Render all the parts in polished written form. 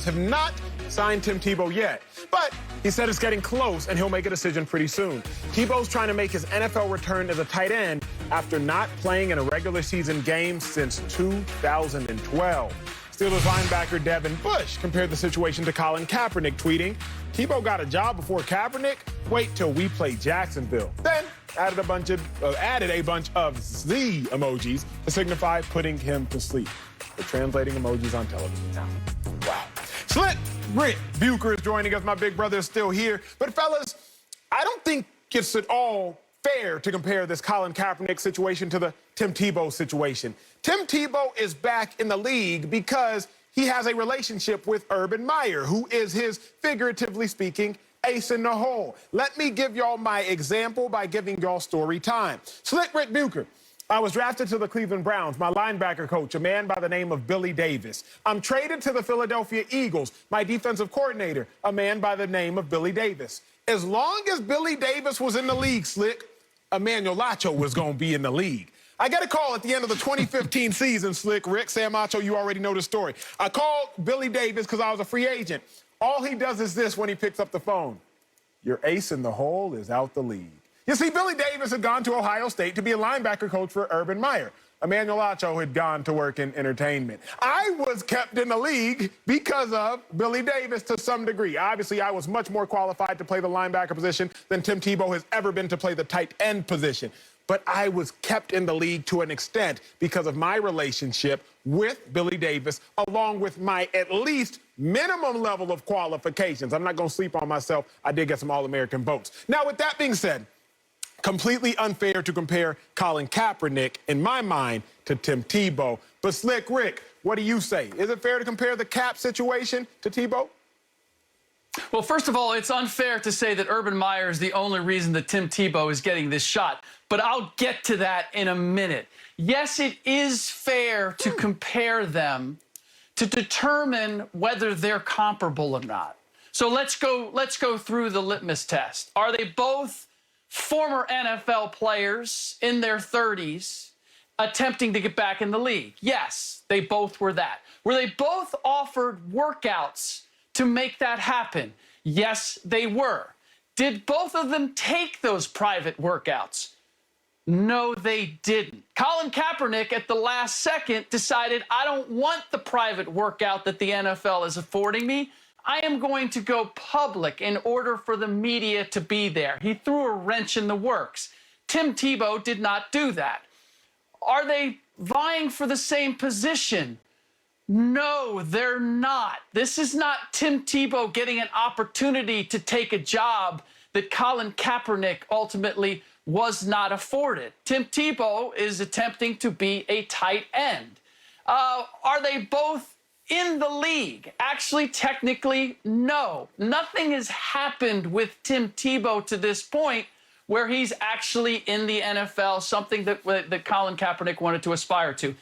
Bears have not signed Tim Tebow yet, but he said it's getting close and he'll make a decision pretty soon. Tebow's trying to make his NFL return as a tight end after not playing in a regular season game since 2012. Steelers linebacker Devin Bush compared the situation to Colin Kaepernick, tweeting, "Tebow got a job before Kaepernick? Wait till we play Jacksonville." Then added a bunch of Z emojis to signify putting him to sleep. The translating emojis on television now. Wow. Slick Ric Bucher is joining us. My big brother is still here. But fellas, I don't think it's at all fair to compare this Colin Kaepernick situation to the Tim Tebow situation. Tim Tebow is back in the league because he has a relationship with Urban Meyer, who is his, figuratively speaking, ace in the hole. Let me give y'all my example by giving y'all story time. Slick Ric Bucher. I was drafted to the Cleveland Browns, my linebacker coach, a man by the name of Billy Davis. I'm traded to the Philadelphia Eagles, my defensive coordinator, a man by the name of Billy Davis. As long as Billy Davis was in the league, Slick, Emmanuel Lacho was going to be in the league. I got a call at the end of the 2015 season, Slick Rick. Sam Acho, you already know the story. I called Billy Davis because I was a free agent. All he does is this when he picks up the phone. Your ace in the hole is out the league. You see, Billy Davis had gone to Ohio State to be a linebacker coach for Urban Meyer. Emmanuel Lacho had gone to work in entertainment. I was kept in the league because of Billy Davis to some degree. Obviously, I was much more qualified to play the linebacker position than Tim Tebow has ever been to play the tight end position. But I was kept in the league to an extent because of my relationship with Billy Davis, along with my at least minimum level of qualifications. I'm not going to sleep on myself. I did get some All-American votes. Now, with that being said, completely unfair to compare Colin Kaepernick, in my mind, to Tim Tebow. But Slick Rick, what do you say? Is it fair to compare the Cap situation to Tebow? Well, first of all, it's unfair to say that Urban Meyer is the only reason that Tim Tebow is getting this shot. But I'll get to that in a minute. Yes, it is fair to compare them to determine whether they're comparable or not. So let's go through the litmus test. Are they both former NFL players in their 30s attempting to get back in the league? Yes, they both were that. Were they both offered workouts to make that happen? Yes, they were. Did both of them take those private workouts? No, they didn't. Colin Kaepernick, at the last second, decided, I don't want the private workout that the NFL is affording me. I am going to go public in order for the media to be there. He threw a wrench in the works. Tim Tebow did not do that. Are they vying for the same position? No, they're not. This is not Tim Tebow getting an opportunity to take a job that Colin Kaepernick ultimately was not afforded. Tim Tebow is attempting to be a tight end. Are they both in the league? Actually, technically, no. Nothing has happened with Tim Tebow to this point where he's actually in the NFL, something that Colin Kaepernick wanted to aspire to.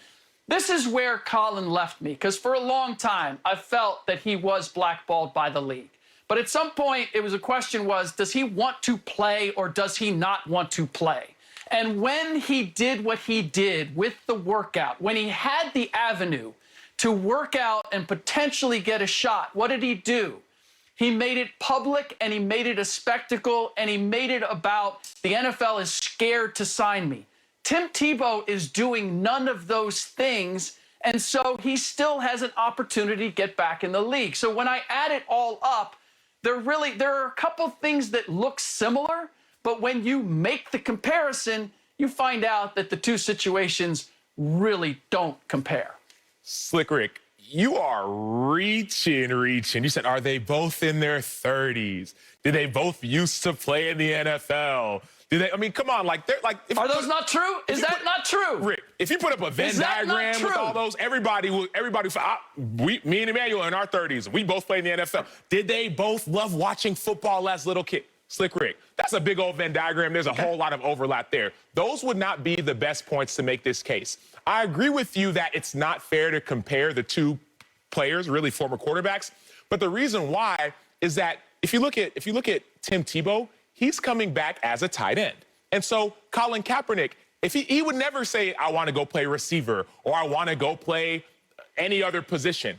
This is where Colin left me, because for a long time, I felt that he was blackballed by the league. But at some point, the question was, does he want to play or does he not want to play? And when he did what he did with the workout, when he had the avenue to work out and potentially get a shot, what did he do? He made it public and he made it a spectacle and he made it about the NFL is scared to sign me. Tim Tebow is doing none of those things, and so he still has an opportunity to get back in the league. So when I add it all up, there are a couple things that look similar, but when you make the comparison, you find out that the two situations really don't compare. Slick Rick, you are reaching. You said, are they both in their 30s? Did they both used to play in the NFL? I mean, come on, are those not true? Is that not true? Rick, if you put up a Venn diagram with all those, everybody, me and Emmanuel in our 30s, we both played in the NFL. Did they both love watching football as little kids? Slick Rick, that's a big old Venn diagram. There's a whole lot of overlap there. Those would not be the best points to make this case. I agree with you that it's not fair to compare the two players, really former quarterbacks. But the reason why is that if you look at Tim Tebow, he's coming back as a tight end. And so Colin Kaepernick, if he would never say, I want to go play receiver or I want to go play any other position.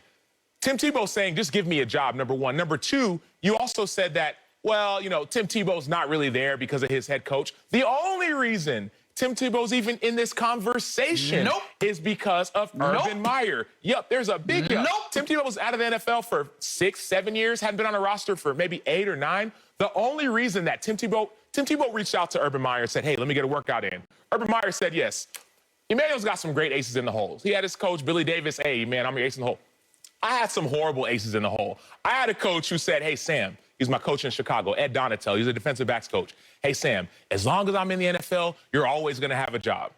Tim Tebow saying, just give me a job, number one. Number two, you also said that, well, you know, Tim Tebow's not really there because of his head coach. The only reason Tim Tebow's even in this conversation is because of Urban Meyer. Yep, there's a big yup. Tim Tebow was out of the NFL for 6, 7 years, hadn't been on a roster for maybe 8 or 9. The only reason that Tim Tebow reached out to Urban Meyer and said, hey, let me get a workout in. Urban Meyer said, yes, Emmanuel's got some great aces in the holes. He had his coach, Billy Davis, hey, man, I'm your ace in the hole. I had some horrible aces in the hole. I had a coach who said, hey, Sam, he's my coach in Chicago, Ed Donatel. He's a defensive backs coach. Hey, Sam, as long as I'm in the NFL, you're always going to have a job.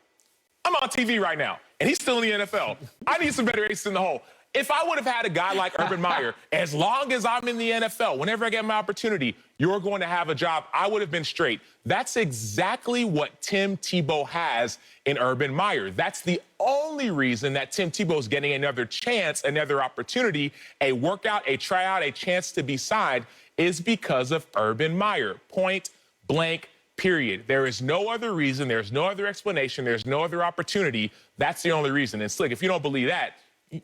I'm on TV right now, and he's still in the NFL. I need some better aces in the hole. If I would have had a guy like Urban Meyer, as long as I'm in the NFL, whenever I get my opportunity, you're going to have a job, I would have been straight. That's exactly what Tim Tebow has in Urban Meyer. That's the only reason that Tim Tebow's getting another chance, another opportunity, a workout, a tryout, a chance to be signed is because of Urban Meyer. Point blank, period. There is no other reason. There's no other explanation. There's no other opportunity. That's the only reason. And Slick, if you don't believe that,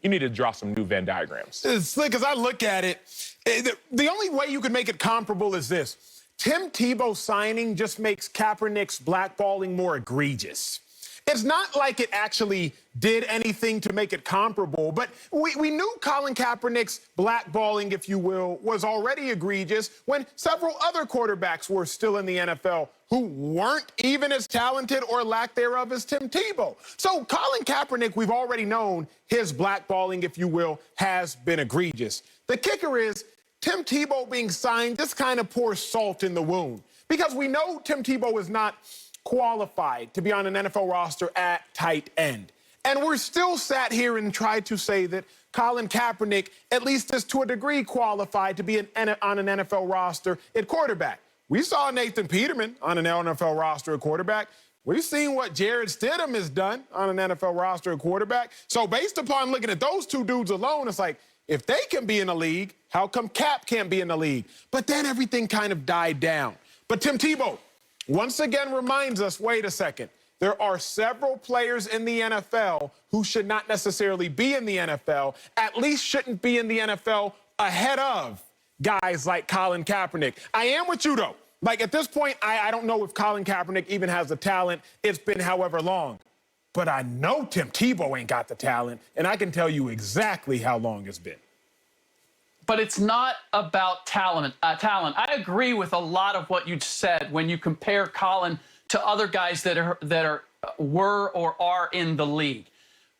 you need to draw some new Venn diagrams. Slick, as I look at it, the only way you could make it comparable is this. Tim Tebow signing just makes Kaepernick's blackballing more egregious. It's not like it actually did anything to make it comparable, but we knew Colin Kaepernick's blackballing, if you will, was already egregious when several other quarterbacks were still in the NFL who weren't even as talented or lack thereof as Tim Tebow. So Colin Kaepernick, we've already known his blackballing, if you will, has been egregious. The kicker is Tim Tebow being signed just kind of pours salt in the wound because we know Tim Tebow is not qualified to be on an NFL roster at tight end. And we're still sat here and tried to say that Colin Kaepernick, at least is to a degree qualified to be on an NFL roster at quarterback. We saw Nathan Peterman on an NFL roster at quarterback. We've seen what Jarrett Stidham has done on an NFL roster at quarterback. So based upon looking at those two dudes alone, it's like, if they can be in the league, how come Cap can't be in the league? But then everything kind of died down. But Tim Tebow, once again reminds us, wait a second, there are several players in the NFL who should not necessarily be in the NFL, at least shouldn't be in the NFL ahead of guys like Colin Kaepernick. I am with you, though. Like, at this point, I don't know if Colin Kaepernick even has the talent. It's been however long. But I know Tim Tebow ain't got the talent, and I can tell you exactly how long it's been. But it's not about talent. I agree with a lot of what you said when you compare Colin to other guys that were or are in the league.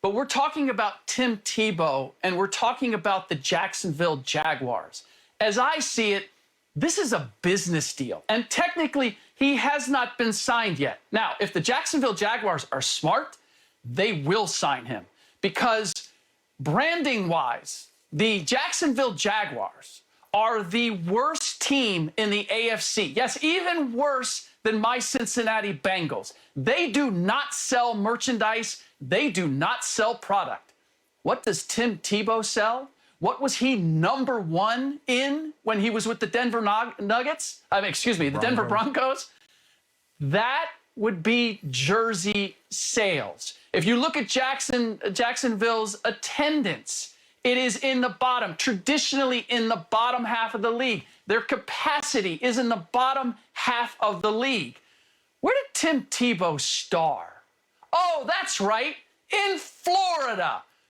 But we're talking about Tim Tebow, and we're talking about the Jacksonville Jaguars. As I see it, this is a business deal, and technically, he has not been signed yet. Now, if the Jacksonville Jaguars are smart, they will sign him because branding-wise, the Jacksonville Jaguars are the worst team in the AFC. Yes, even worse than my Cincinnati Bengals. They do not sell merchandise. They do not sell product. What does Tim Tebow sell? What was he #1 in when he was with the Denver Nuggets? The Denver Broncos? That would be jersey sales. If you look at Jacksonville's attendance, it is in the bottom, traditionally in the bottom half of the league. Their capacity is in the bottom half of the league. Where did Tim Tebow star? Oh, that's right, in Florida.